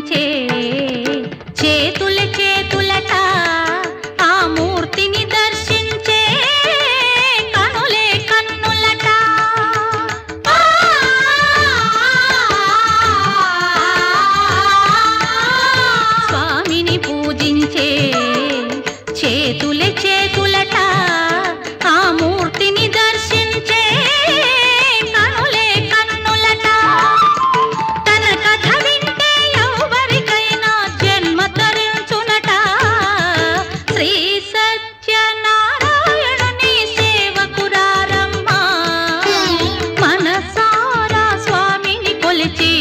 పూజించే చేతుల చేతులట ఆ మూర్తిని దర్శించే కనులే కన్నులట స్వామిని పూజించే చేతుల చేతులట ఆ మూర్తిని దర్శించే కనులే కన్నులట తన కథ వింటే ఎవరికైనా జన్మ తరించునట శ్రీ సత్యనారాయణుని సేవకురారమ్మ మనసారా స్వామిని కొలిచి